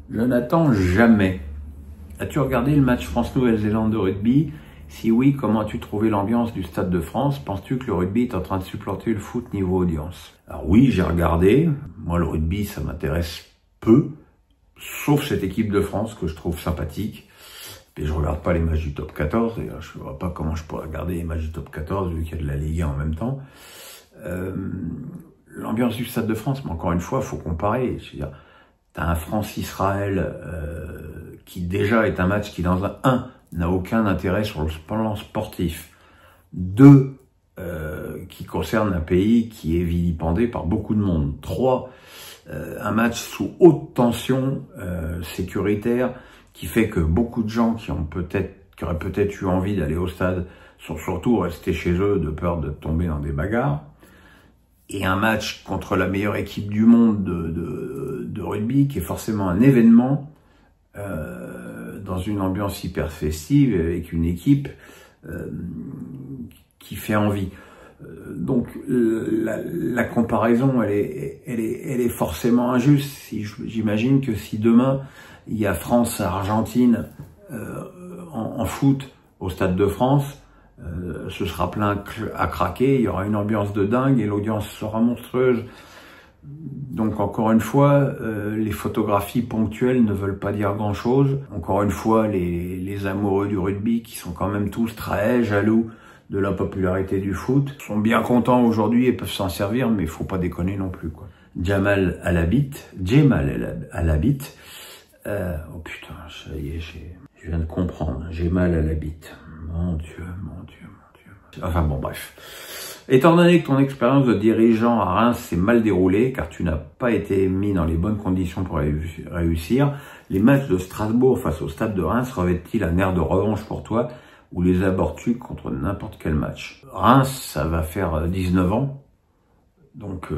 Je n'attends jamais. As-tu regardé le match France-Nouvelle-Zélande de rugby? Si oui, comment as-tu trouvé l'ambiance du Stade de France? Penses-tu que le rugby est en train de supplanter le foot niveau audience? Alors oui, j'ai regardé. Moi, le rugby, ça m'intéresse peu. Sauf cette équipe de France que je trouve sympathique. Et je regarde pas les matchs du top 14. Et je vois pas comment je pourrais regarder les matchs du top 14 vu qu'il y a de la Ligue 1 en même temps. L'ambiance du Stade de France, mais encore une fois, faut comparer. Je veux dire, t'as un France-Israël qui déjà est un match qui dans un n'a aucun intérêt sur le plan sportif. 2, qui concerne un pays qui est vilipendé par beaucoup de monde. 3, un match sous haute tension sécuritaire qui fait que beaucoup de gens qui auraient peut-être eu envie d'aller au stade sont surtout restés chez eux de peur de tomber dans des bagarres. Et un match contre la meilleure équipe du monde de rugby qui est forcément un événement dans une ambiance hyper festive avec une équipe qui fait envie. Donc la comparaison elle est forcément injuste. Si j'imagine que si demain il y a France-Argentine en foot au Stade de France, ce sera plein à craquer, il y aura une ambiance de dingue et l'audience sera monstrueuse. Donc encore une fois, les photographies ponctuelles ne veulent pas dire grand-chose. Encore une fois, les amoureux du rugby, qui sont quand même tous très jaloux de la popularité du foot, sont bien contents aujourd'hui et peuvent s'en servir, mais il faut pas déconner non plus, quoi. Jemal Alabit, oh putain, ça y est, je viens de comprendre, j'ai mal à la bite. Mon Dieu. Enfin bon, bref. Étant donné que ton expérience de dirigeant à Reims s'est mal déroulée, car tu n'as pas été mis dans les bonnes conditions pour réussir, les matchs de Strasbourg face au Stade de Reims revêtent-ils un air de revanche pour toi, ou les abordes-tu contre n'importe quel match? Reims, ça va faire 19 ans, donc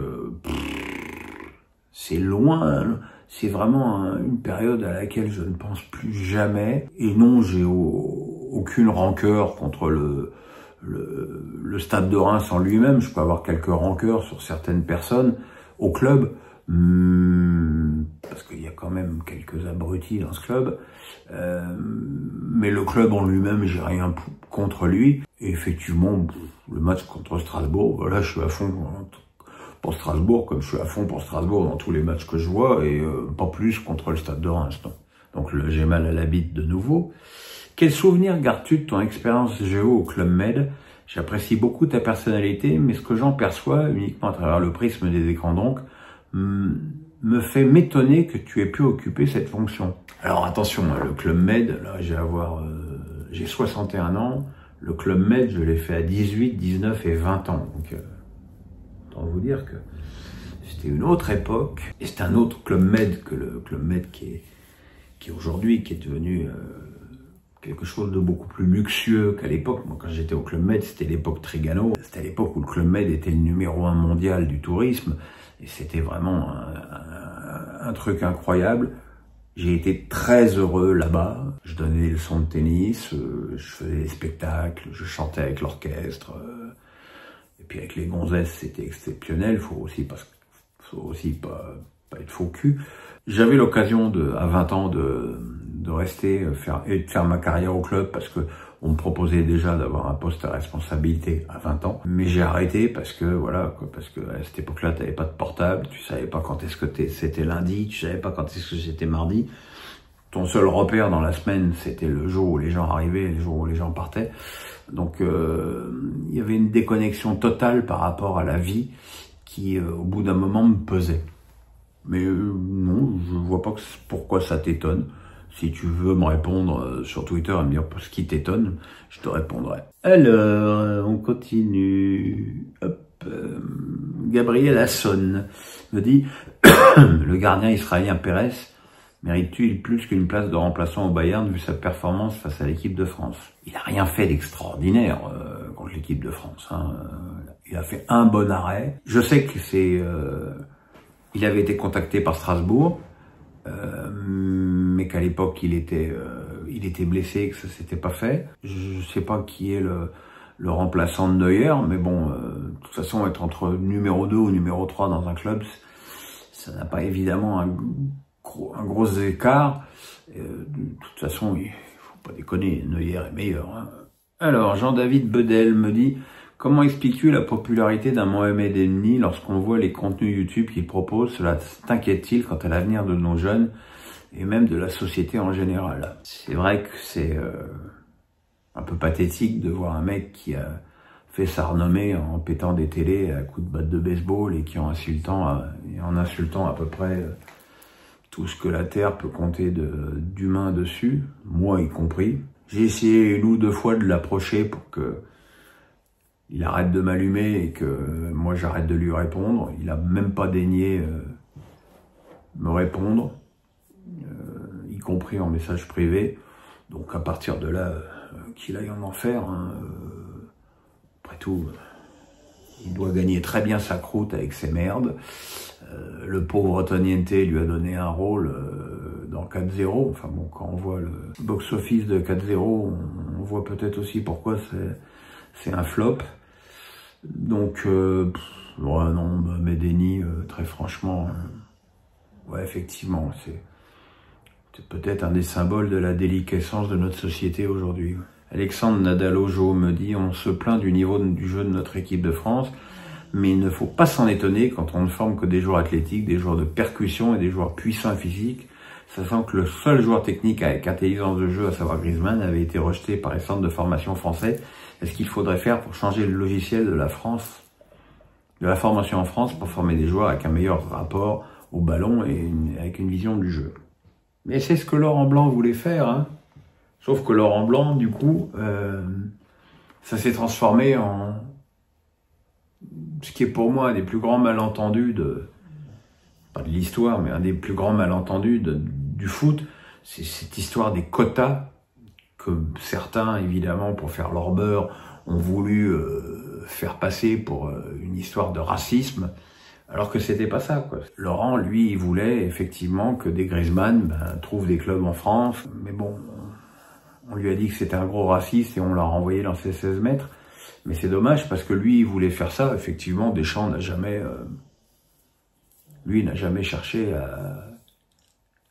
c'est loin, c'est vraiment une période à laquelle je ne pense plus jamais. Et non, j'ai aucune rancœur contre le Stade de Reims en lui-même. Je peux avoir quelques rancœurs sur certaines personnes au club, parce qu'il y a quand même quelques abrutis dans ce club. Mais le club en lui-même, j'ai rien contre lui. Et effectivement, le match contre Strasbourg, voilà, je suis à fond pour Strasbourg, comme je suis à fond pour Strasbourg dans tous les matchs que je vois, et pas plus contre le Stade de Reims. Non. Donc j'ai mal à la bite de nouveau. Quel souvenir gardes-tu de ton expérience géo au Club Med? J'apprécie beaucoup ta personnalité, mais ce que j'en perçois, uniquement à travers le prisme des écrans donc, me fait m'étonner que tu aies pu occuper cette fonction. Alors attention, le Club Med, là j'ai 61 ans, le Club Med je l'ai fait à 18, 19 et 20 ans. Donc autant vous dire que c'était une autre époque, et c'est un autre Club Med que le Club Med qui est aujourd'hui, qui est devenu quelque chose de beaucoup plus luxueux qu'à l'époque. Moi, quand j'étais au Club Med, c'était l'époque Trigano. C'était à l'époque où le Club Med était le numéro 1 mondial du tourisme. Et c'était vraiment un truc incroyable. J'ai été très heureux là-bas. Je donnais des leçons de tennis, je faisais des spectacles, je chantais avec l'orchestre. Et puis avec les gonzesses, c'était exceptionnel. Faut aussi pas être faux cul. J'avais l'occasion à 20 ans de rester et de faire ma carrière au club parce que on me proposait déjà d'avoir un poste à responsabilité à 20 ans. Mais j'ai arrêté parce que voilà, parce que à cette époque-là, tu n'avais pas de portable, tu savais pas quand est-ce que c'était lundi, tu savais pas quand est-ce que c'était mardi. Ton seul repère dans la semaine, c'était le jour où les gens arrivaient et le jour où les gens partaient. Donc il y avait une déconnexion totale par rapport à la vie qui, au bout d'un moment, me pesait. Mais non, je vois pas pourquoi ça t'étonne. Si tu veux me répondre sur Twitter et me dire ce qui t'étonne, je te répondrai. Alors, on continue. Hop, Gabriel Hasson me dit le gardien israélien Pérez mérite-t-il plus qu'une place de remplaçant au Bayern vu sa performance face à l'équipe de France? Il n'a rien fait d'extraordinaire contre l'équipe de France. Hein. Il a fait un bon arrêt. Je sais que il avait été contacté par Strasbourg, mais qu'à l'époque il était blessé et que ça s'était pas fait. Je sais pas qui est le remplaçant de Neuer, mais bon, de toute façon être entre numéro 2 ou numéro 3 dans un club, ça n'a pas évidemment un un gros écart. De toute façon, il faut pas déconner, Neuer est meilleur. Hein. Alors, Jean-David Bedel me dit « Comment expliques-tu la popularité d'un Mohamed Ennni lorsqu'on voit les contenus YouTube qu'il propose? Cela t'inquiète-t-il quant à l'avenir de nos jeunes et même de la société en général ?» C'est vrai que c'est un peu pathétique de voir un mec qui a fait sa renommée en pétant des télés à coups de batte de baseball et en insultant à peu près tout ce que la Terre peut compter d'humains dessus, moi y compris. J'ai essayé 1 ou 2 fois de l'approcher pour que il arrête de m'allumer et que moi j'arrête de lui répondre. Il a même pas daigné me répondre, y compris en message privé. Donc à partir de là, qu'il aille en enfer. Hein, après tout, il doit gagner très bien sa croûte avec ses merdes. Le pauvre Toniente lui a donné un rôle dans 4-0. Enfin bon, quand on voit le box-office de 4-0, on voit peut-être aussi pourquoi c'est un flop. Donc, ouais, non, Medeni, très franchement, ouais, effectivement, c'est peut-être un des symboles de la déliquescence de notre société aujourd'hui. Alexandre Nadalojo me dit « On se plaint du niveau du jeu de notre équipe de France, mais il ne faut pas s'en étonner quand on ne forme que des joueurs athlétiques, des joueurs de percussion et des joueurs puissants et physiques, sachant que le seul joueur technique avec intelligence de jeu, à savoir Griezmann, avait été rejeté par les centres de formation français. Est-ce qu'il faudrait faire pour changer le logiciel de la formation en France pour former des joueurs avec un meilleur rapport au ballon et avec une vision du jeu ?» Mais c'est ce que Laurent Blanc voulait faire, hein. Sauf que Laurent Blanc, du coup, ça s'est transformé en ce qui est pour moi un des plus grands malentendus pas de l'histoire, mais un des plus grands malentendus du foot, c'est cette histoire des quotas que certains, évidemment, pour faire leur beurre, ont voulu faire passer pour une histoire de racisme, alors que c'était pas ça, quoi. Laurent, lui, il voulait effectivement que des Griezmann trouvent des clubs en France, mais bon, on lui a dit que c'était un gros raciste et on l'a renvoyé dans ses 16 mètres. Mais c'est dommage parce que lui, il voulait faire ça. Effectivement, Deschamps n'a jamais... lui, n'a jamais cherché à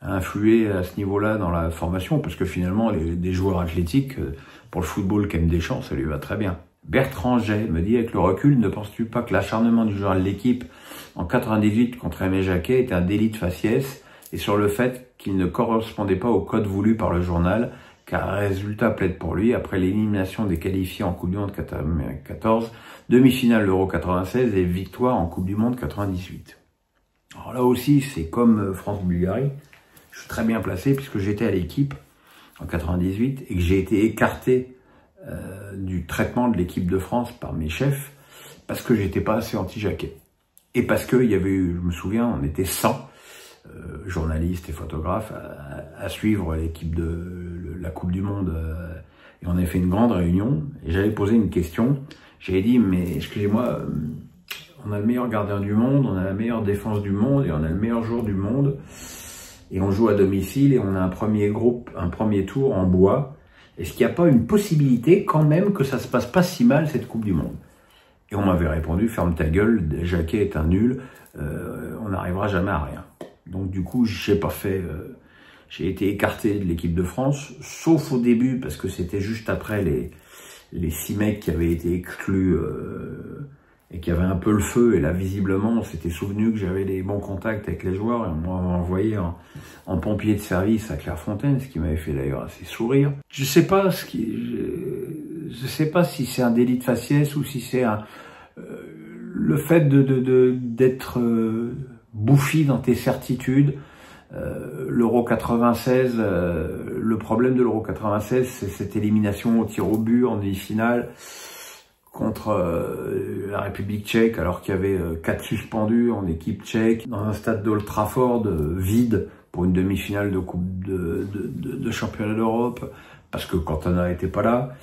influer à ce niveau-là dans la formation parce que finalement, des joueurs athlétiques, pour le football qu'aime Deschamps, ça lui va très bien. Bertrand Jay me dit « Avec le recul, ne penses-tu pas que l'acharnement du joueur de l'équipe en 98 contre Aimé Jacquet était un délit de faciès et sur le fait qu'il ne correspondait pas au code voulu par le journal ?» car un résultat plaide pour lui après l'élimination des qualifiés en Coupe du Monde 14, demi-finale l'Euro 96 et victoire en Coupe du Monde 98. Alors là aussi, c'est comme France-Bulgarie, je suis très bien placé puisque j'étais à l'équipe en 98 et que j'ai été écarté du traitement de l'équipe de France par mes chefs parce que j'étais pas assez anti-Jacquet. Et parce qu'il y avait eu, je me souviens, on était 100 journalistes et photographes à suivre l'équipe de la Coupe du Monde et on avait fait une grande réunion et j'avais posé une question. J'avais dit, mais excusez-moi, on a le meilleur gardien du monde, on a la meilleure défense du monde et on a le meilleur joueur du monde et on joue à domicile et on a un premier tour en bois. Est-ce qu'il n'y a pas une possibilité quand même que ça se passe pas si mal cette Coupe du Monde? Et on m'avait répondu, ferme ta gueule, Jacquet est un nul, on n'arrivera jamais à rien. Donc du coup, j'ai pas fait, j'ai été écarté de l'équipe de France, sauf au début parce que c'était juste après les 6 mecs qui avaient été exclus et qui avaient un peu le feu. Et là, visiblement, on s'était souvenu que j'avais des bons contacts avec les joueurs et on m'a envoyé en pompier de service à Clairefontaine, ce qui m'avait fait d'ailleurs assez sourire. Je sais pas je sais pas si c'est un délit de faciès ou si c'est le fait d'être bouffi dans tes certitudes. L'Euro 96, le problème de l'Euro 96, c'est cette élimination au tir au but en demi-finale contre la République tchèque, alors qu'il y avait 4 suspendus en équipe tchèque, dans un stade d'Old Trafford vide pour une demi-finale de Coupe de championnat d'Europe, parce que Cantona n'était pas là.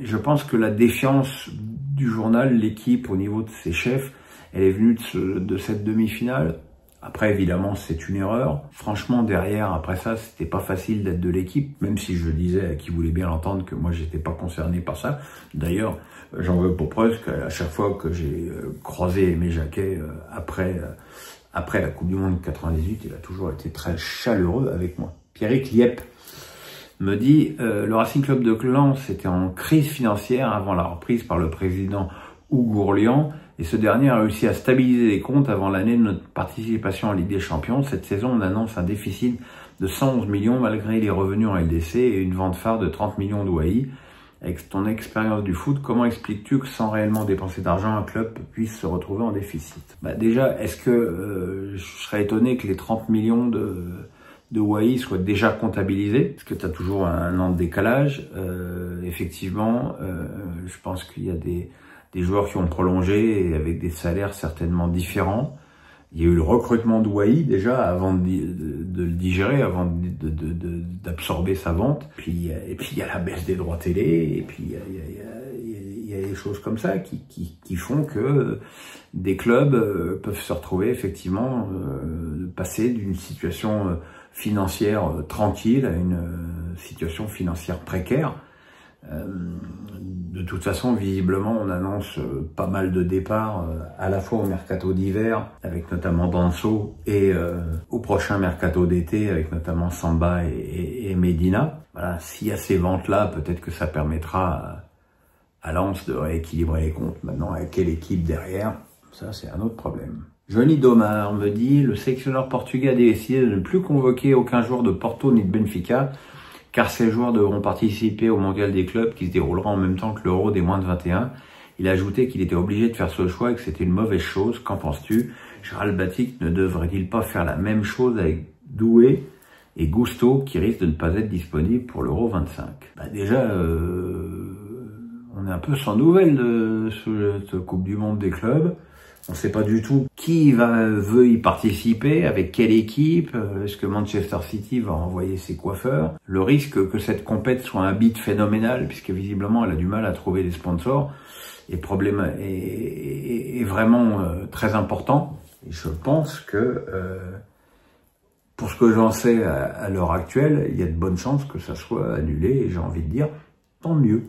Je pense que la défiance du journal, l'équipe au niveau de ses chefs, elle est venue de cette demi-finale. Après, évidemment, c'est une erreur. Franchement, derrière, après ça, c'était pas facile d'être de l'équipe, même si je disais à qui voulait bien l'entendre que moi, j'étais pas concerné par ça. D'ailleurs, j'en veux pour preuve qu'à chaque fois que j'ai croisé Aimé Jacquet après la Coupe du Monde 98, il a toujours été très chaleureux avec moi. Pierrick Liep me dit le Racing Club de Lens était en crise financière avant la reprise par le président Hugo Orlian, et ce dernier a réussi à stabiliser les comptes avant l'année de notre participation en Ligue des Champions. Cette saison, on annonce un déficit de 111 millions malgré les revenus en LDC et une vente phare de 30 millions d'OAI. Avec ton expérience du foot, comment expliques-tu que sans réellement dépenser d'argent, un club puisse se retrouver en déficit? Déjà, est-ce que je serais étonné que les 30 millions de OAI soient déjà comptabilisés? Parce que tu as toujours un an de décalage. Effectivement, je pense qu'il y a des joueurs qui ont prolongé et avec des salaires certainement différents. Il y a eu le recrutement d'Ouahi déjà avant de le digérer, avant d'absorber sa vente. Et puis il y a la baisse des droits télé, et puis il y a des choses comme ça qui font que des clubs peuvent se retrouver effectivement passer d'une situation financière tranquille à une situation financière précaire. De toute façon, visiblement, on annonce pas mal de départs, à la fois au mercato d'hiver, avec notamment Danso, et au prochain mercato d'été, avec notamment Samba et Medina. Voilà, s'il y a ces ventes-là, peut-être que ça permettra à Lens de rééquilibrer les comptes. Maintenant, avec quelle équipe derrière, ça c'est un autre problème. Johnny Domar me dit, le sélectionneur portugais a décidé de ne plus convoquer aucun joueur de Porto ni de Benfica, car ces joueurs devront participer au mondial des clubs qui se déroulera en même temps que l'Euro des moins de 21. Il a ajouté qu'il était obligé de faire ce choix et que c'était une mauvaise chose. Qu'en penses-tu? Gérald Batic ne devrait-il pas faire la même chose avec Doué et Gusto qui risquent de ne pas être disponibles pour l'Euro 25? Déjà, on est un peu sans nouvelles de cette Coupe du Monde des clubs. On ne sait pas du tout qui veut y participer, avec quelle équipe, est-ce que Manchester City va envoyer ses coiffeurs. Le risque que cette compète soit un beat phénoménal, puisque visiblement elle a du mal à trouver des sponsors, est vraiment très important. Et je pense que, pour ce que j'en sais à l'heure actuelle, il y a de bonnes chances que ça soit annulé, et j'ai envie de dire, tant mieux.